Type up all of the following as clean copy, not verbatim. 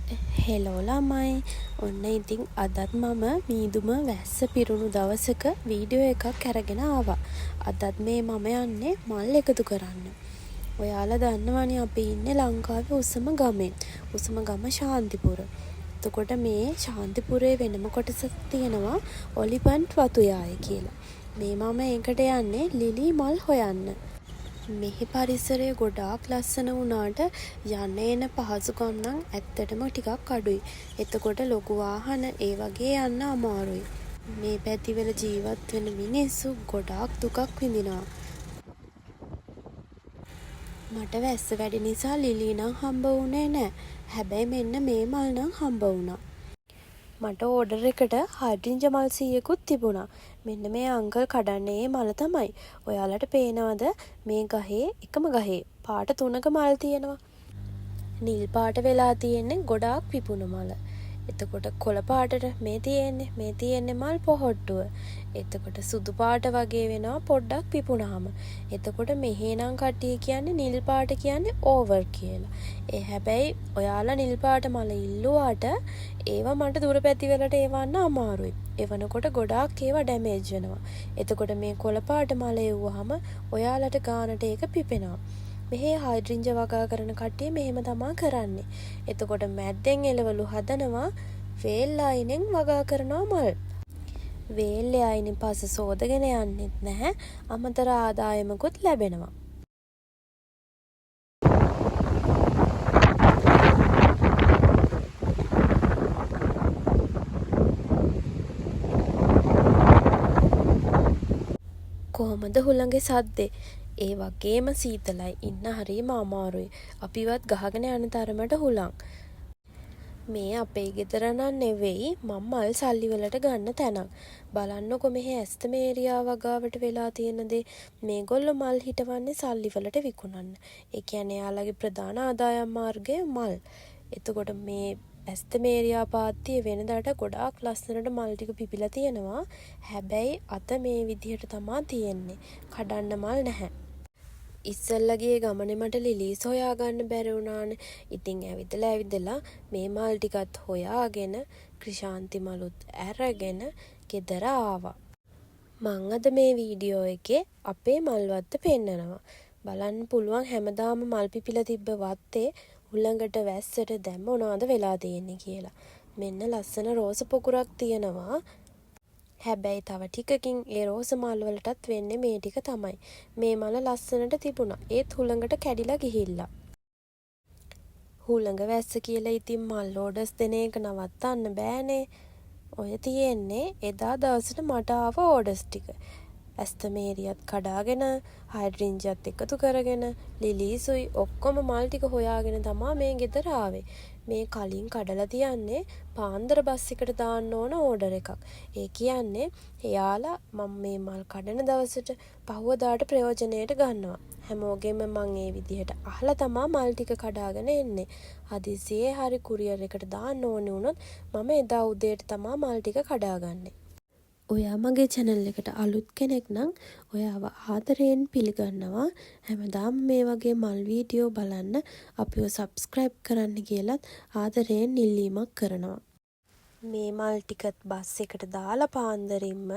Hello ළමයි. ඔන්න ඉතින් අදත් මම මීදුම වැස්ස පිරුණු දවසක වීඩියෝ එකක් අරගෙන ආවා. අදත් මේ මම යන්නේ මල් එකතු කරන්න. ඔයාලා දන්නවනේ අපි ඉන්නේ ලංකාවේ උසම ගමේ. උසම ගම ශාන්තිපුර. එතකොට මේ ශාන්තිපුරේ වෙනම කොටසක් තියෙනවා ඔලිපන්ට් වතුයාය කියලා. මේ මම ඒකට යන්නේ ලිලි මල් හොයන්න. මෙහි පරිසරය ගොඩාක් ලස්සන වුණාට යන්න එන පහසුකම් නම් ඇත්තටම ටිකක් අඩුයි. එතකොට ලොකු වාහන ඒ වගේ යන්න අමාරුයි. මේ පැතිවල ජීවත් වෙන මිනිස්සු ගොඩාක් දුකක් විඳිනවා. මට වැස්ස වැඩි නිසා ලිලි නම් හම්බ වුණේ නෑ. හැබැයි මෙන්න මේ මල් නම් හම්බ වුණා. මට ඕඩර් එකට හයිඩ්‍රන්ජ මල් 100කුත් තිබුණා. මෙන්න මේ අංකල් කඩන්නේ ඒ මල තමයි. ඔයාලට පේනවද මේ ගහේ එකම ගහේ පාට 3ක මල් තියෙනවා. නිල් පාට වෙලා තියෙන්නේ ගොඩාක් පිපුණු මල. එතකොට කොළ පාටට මේ තියෙන්නේ මල් පොහොට්ටුව. එතකොට සුදු පාට වගේ වෙනවා පොඩ්ඩක් පිපුණාම. එතකොට මෙහෙනම් කට්ටිය කියන්නේ නිල් පාට කියන්නේ ඕවර් කියලා. ඒ හැබැයි ඔයාලා නිල් පාට මල ඉල්ලුවාට ඒවා මට දුර පැති වලට එවන්න අමාරුයි. එවනකොට ගොඩාක් ඒවා ඩැමේජ් වෙනවා. එතකොට මේ කොළ පාට මල එව්වහම ඔයාලට ගානට ඒක පිපෙනවා. මෙහේ හයිඩ්‍රන්ජ වගා කරන කට්ටිය මෙහෙම තමා කරන්නේ. එතකොට මැද්දෙන් එළවලු හදනවා වේල් අයිනෙන් වගා කරනවා මල්. වේල් අයිනෙන් පස්ස සෝදගෙන යන්නෙත් නැහැ. අමතර ආදායමකුත් ලැබෙනවා. කොහොමද හුළඟේ සද්දේ? ඒ වගේම සීතලයි. ඉන්න හරිම අමාරුයි. අපිවත් ගහගෙන යන තරමට හුළං. මේ අපේ ගෙදර නම් නෙවෙයි මම මල් සල්ලි වලට ගන්න තැනක්. බලන්නකො මෙහි ඇස්තමේරියා වගාවට වෙලා තියෙන දේ. මේගොල්ලෝ මල් හිටවන්නේ සල්ලි වලට විකුණන්න. ඒ කියන්නේ යාළගේ ප්‍රධාන ආදායම් මාර්ගය මල්. එතකොට මේ ඇස්තමේරියා පාත්තිය වෙනදාට ගොඩාක් ලස්සනට මල් ටික පිපිලා තියෙනවා. හැබැයි අත මේ විදිහට තමා තියෙන්නේ. කඩන්න මල් නැහැ. ඉස්සල්ලගේ ගමනේ මට ලිලීස් හොයාගන්න බැරි වුණානේ. ඉතින් ඇවිදලා මේ මල් ටිකත් හොයාගෙන ක්‍රිෂාන්ති මලුත් අරගෙන ගෙදර ආවා. මං අද මේ වීඩියෝ එකේ අපේ මල් වත්ත පෙන්නනවා. බලන්න පුළුවන් හැමදාම මල් පිපිලා තිබ්බ වත්තේ හුළඟට වැස්සට දැන් මොනවද වෙලා තියෙන්නේ කියලා. මෙන්න ලස්සන රෝස පොකුරක් තියෙනවා. හැබැයි තව ටිකකින් ඒ රෝස මල් වලටත් වෙන්නේ මේ ටික තමයි. මේ මල ලස්සනට තිබුණා. ඒත් හුළඟට කැඩිලා ගිහිල්ලා. හුළඟ වැස්ස කියලා ඉතින් මල් ඕඩර්ස් දෙන එක නවත්තන්න බෑනේ. ඔය තියෙන්නේ එදා දවසට මට ආව ඕඩර්ස් ටික. ඇස්තමේරියත් කඩාගෙන හයිඩ්‍රන්ජත් එකතු කරගෙන ලිලීසුයි ඔක්කොම මල් ටික හොයාගෙන තමා මේ ගෙදර ආවේ. මේ කලින් කඩලා තියන්නේ පාන්දර බස් එකට දාන්න ඕන ඕඩර් එකක්. ඒ කියන්නේ එයාලා මම මේ මල් කඩන දවසට පහුවදාට ප්‍රයෝජනයට ගන්නවා. හැමෝගෙම මං ඒ විදිහට අහලා තමා මල් ටික කඩාගෙන එන්නේ. හදිසියේ හරි කුරියර් එකට දාන්න ඕනේ වුණොත් මම එදා උදේට තමා මල් ටික කඩාගන්නේ. ඔයා මගේ channel එකට අලුත් කෙනෙක් නම් ඔයාව ආදරයෙන් පිළිගන්නවා. හැමදාම මේ වගේ මල් වීඩියෝ බලන්න අපිව subscribe කරන්න කියලත් ආදරයෙන් ඉල්ලීමක් කරනවා. මේ මල් ටිකත් බස් එකට දාලා පාන්දරින්ම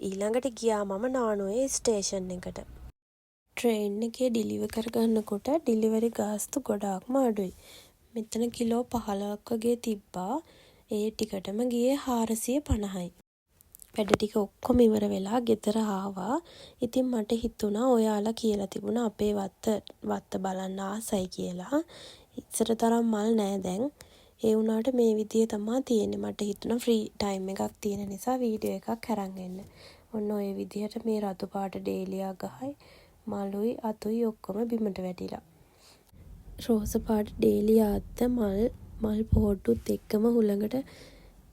ඊළඟට ගියා මම නානුවේ ස්ටේෂන් එකට. ට්‍රේන් එකේ ඩිලිවර් කරගන්නකොට ඩිලිවරි ගාස්තු ගොඩාක්ම අඩුයි. මෙතන කිලෝ 15ක් වගේ තිබ්බා. ඒ ටිකටම ගියේ 450යි. වැඩ ටික ඔක්කොම ඉවර වෙලා ගෙදර ආවා. ඉතින් මට හිතුණා ඔයාලා කියලා තිබුණා අපේ වත්ත බලන්න ආසයි කියලා. ඉස්සර තරම් මල් නෑ දැන්. ඒ වුණාට මේ විදිය තමයි තියෙන්නේ. මට හිතුණා ෆ්‍රී ටයිම් එකක් තියෙන නිසා වීඩියෝ එකක් අරන් එන්න. ඔන්න ඔය විදිහට මේ රතු පාට ඩේලියා ගහයි මලුයි අතුයි ඔක්කොම බිමට වැටිලා. රෝස පාට ඩේලියාත් මල් පොහොට්ටුත් එක්කම හුළඟට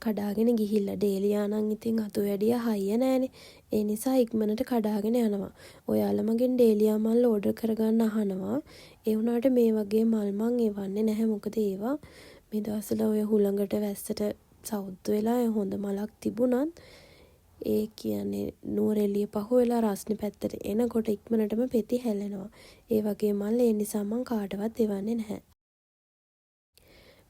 කඩාගෙන ගිහිල්ලා. ඩේලියා නම් ඉතින් අතු වැඩිය හයිය නෑනේ. ඒ නිසා ඉක්මනට කඩාගෙන යනවා. ඔයාලා මගෙන් ඩේලියා මල් ඕඩර් කරගන්න අහනවා. ඒ වුණාට මේ වගේ මල් මං එවන්නේ නැහැ. මොකද ඒවා මේ දවස්වල ඔය හුළඟට වැස්සට සවුත් වෙලා හොඳ මලක් තිබුණත් ඒ කියන්නේ නුවරඑළිය පහු වෙලා රස්නේ පැත්තට එනකොට ඉක්මනටම පෙති හැලෙනවා. ඒ වගේ මල් ඒ නිසා මං කාටවත් එවන්නේ නැහැ.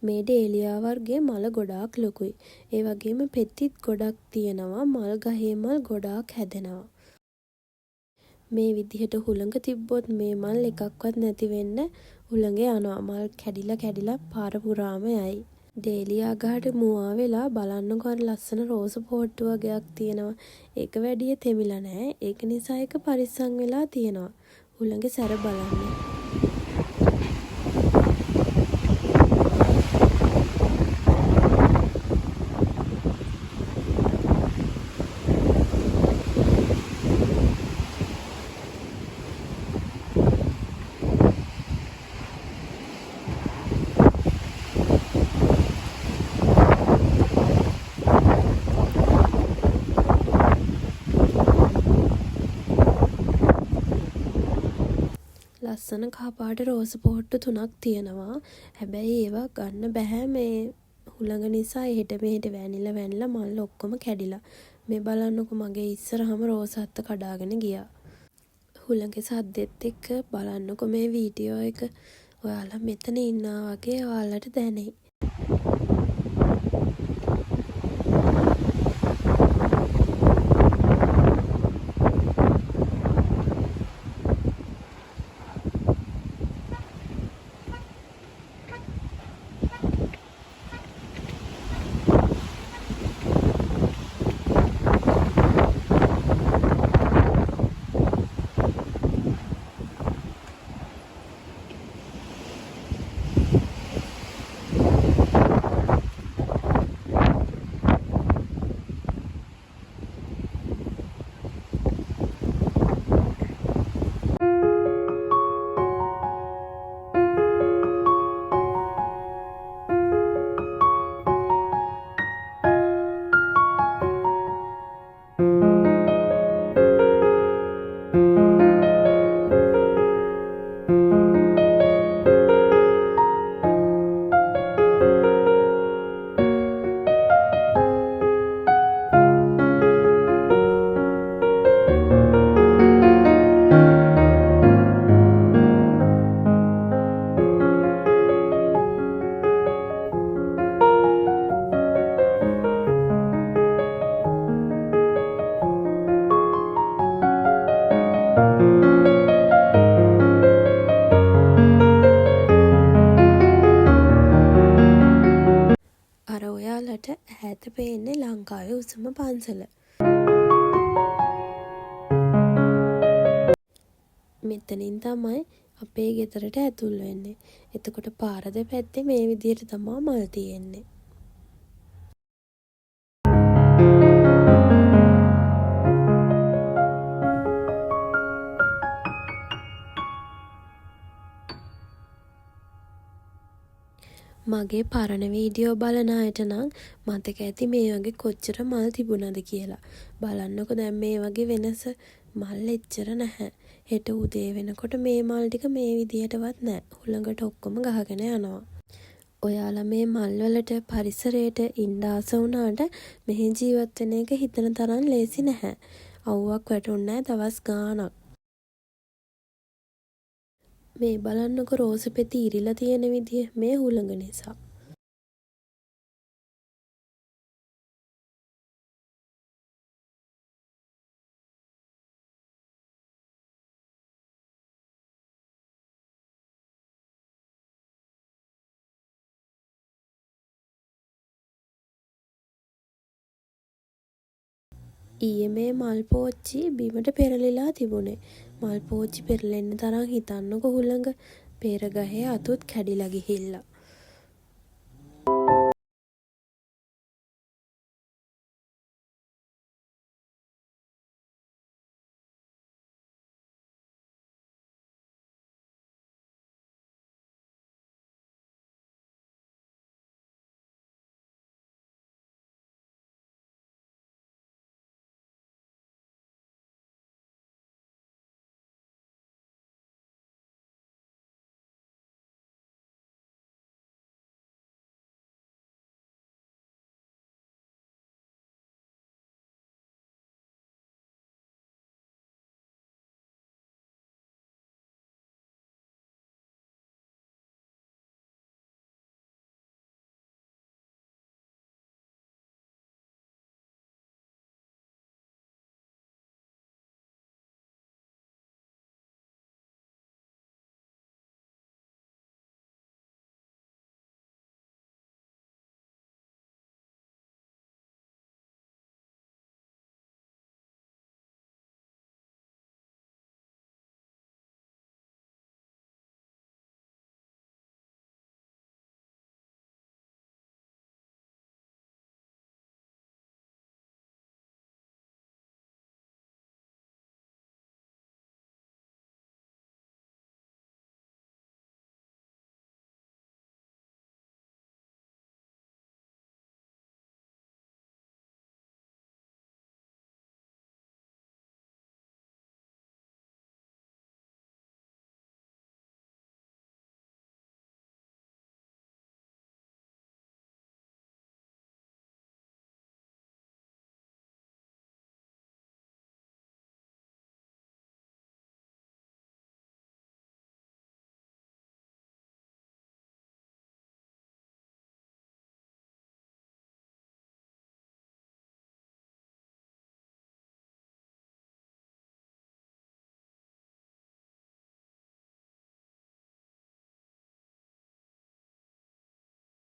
මේ ඩේලියා වර්ගයේ මල ගොඩාක් ලොකුයි. ඒ වගේම පෙත්තිත් ගොඩක් තියෙනවා. මල් ගහේ මල් ගොඩාක් හැදෙනවා. මේ විදිහට හුළඟ තිබ්බොත් මේ මල් එකක්වත් නැති වෙන්න හුළඟ යනවා. මල් කැඩිලා කැඩිලා පාර පුරාම යයි. ඩේලියා ගහට මුවා වෙලා බලන්නකො අර ලස්සන රෝස පොට්ටු වගේක් තියෙනවා. ඒක වැඩිය තෙමිලා නැහැ. ඒක නිසා ඒක පරිස්සම් වෙලා තියෙනවා. හුළඟේ සැර බලන්න. ලස්සන කහපාට රෝස පොහොට්ටු 3ක් තියෙනවා. හැබැයි ඒවා ගන්න බැහැ මේ හුළඟ නිසා එහෙට මෙහෙට වැනිලා මල් ඔක්කොම කැඩිලා. මේ බලන්නකො මගේ ඉස්සරහම රෝස අත්ත කඩාගෙන ගියා. හුළඟේ සද්දෙත් එක්ක බලන්නකො මේ වීඩියෝ එක. ඔයාලා මෙතන ඉන්නා වගේ ඔයාලට දැනෙයි. අර ඔයාලට ඈත පේන්නේ ලංකාවේ උසම පන්සල. මෙතනින් තමයි අපේ ගෙදරට ඇතුල් වෙන්නේ. එතකොට පාර දෙපැත්තේ මේ විදිහට තමයි මල් තියෙන්නේ. මගේ පරණ වීඩියෝ බලන අයට නම් මතක ඇති මේ වගේ කොච්චර මල් තිබුණද කියලා. බලන්නකො දැන් මේ වගේ වෙනස මල් එච්චර නැහැ. හෙට උදේ වෙනකොට මේ මල් ටික මේ විදිහටවත් නැහැ. හුළඟට ඔක්කොම ගහගෙන යනවා. ඔයාලා මේ මල් වලට පරිසරයට ඉන්න ආස වුණාට මෙහි ජීවත් වෙන එක හිතන තරම් ලේසි නැහැ. අවුවක් වැටුන්නේ නැහැ දවස් ගාණක්. මේ බලන්නකො රෝස පෙති ඉරිලා තියෙන විදිය මේ හුළඟ නිසා. ඊයේ මේ මල් පෝච්චි බිමට පෙරලිලා තිබුණේ. මල් පෝච්චි පෙරලෙන්න තරම් හිතන්නකො හුළඟ. පෙර ගහේ අතුත් කැඩිලා ගිහිල්ලා.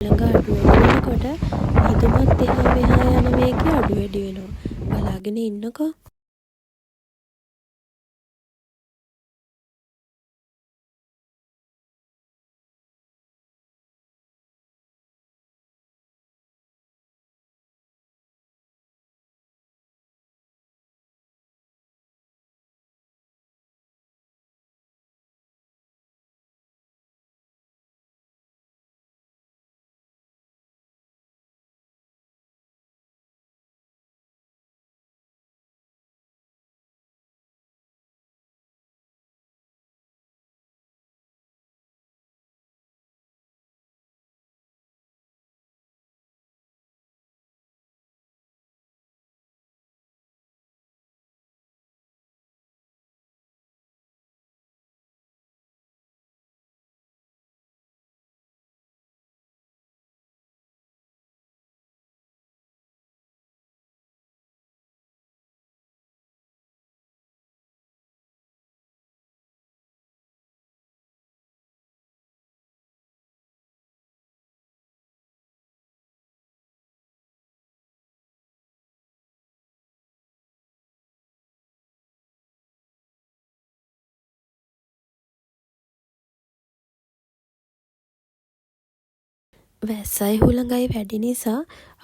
ළඟ අඩු වැඩි වෙනකොට හිතමත් එහා මෙහා යන වේගය අඩු වැඩි වෙනවා. බලාගෙන ඉන්නකෝ. වැස්සයි හුළඟයි වැඩි නිසා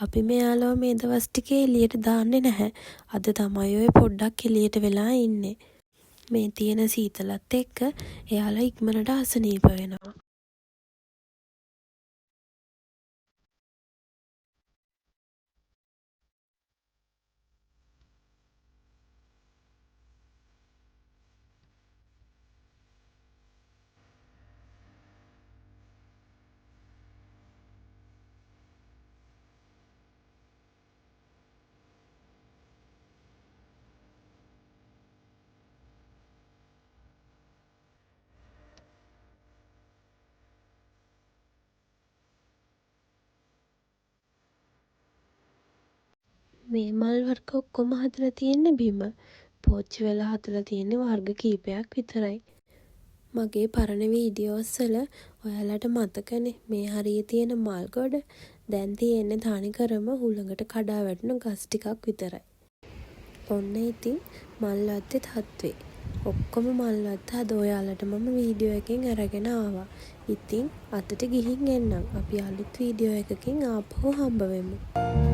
අපි මෙයාලව මේ දවස් ටිකේ එළියට දාන්නේ නැහැ. අද තමයි ඔය පොඩ්ඩක් එළියට වෙලා ඉන්නේ. මේ තියෙන සීතලත් එක්ක එයාලා ඉක්මනට අසනීප වෙනවා. මේ මල් වර්ග ඔක්කොම හදලා තියෙන්නේ බිම. පෝච්චි වෙලා හදලා තියෙන්නේ වර්ග කීපයක් විතරයි. මගේ පරණ වීඩියෝස් වල ඔයාලට මතකනේ මේ හරියේ තියෙන මල් ගොඩ. දැන් තියෙන්නේ තනිකරම හුළඟට කඩා වැටුණු ගස් ටිකක් විතරයි. ඔන්න ඉතින් මල් වත්තේ තත්ත්වේ. ඔක්කොම මල් වත්ත අද ඔයාලට මම වීඩියෝ එකෙන් අරගෙන ආවා. ඉතින් අතට ගිහින් එන්නම්. අපි අලුත් වීඩියෝ එකකින් ආපහු හම්බ වෙමු.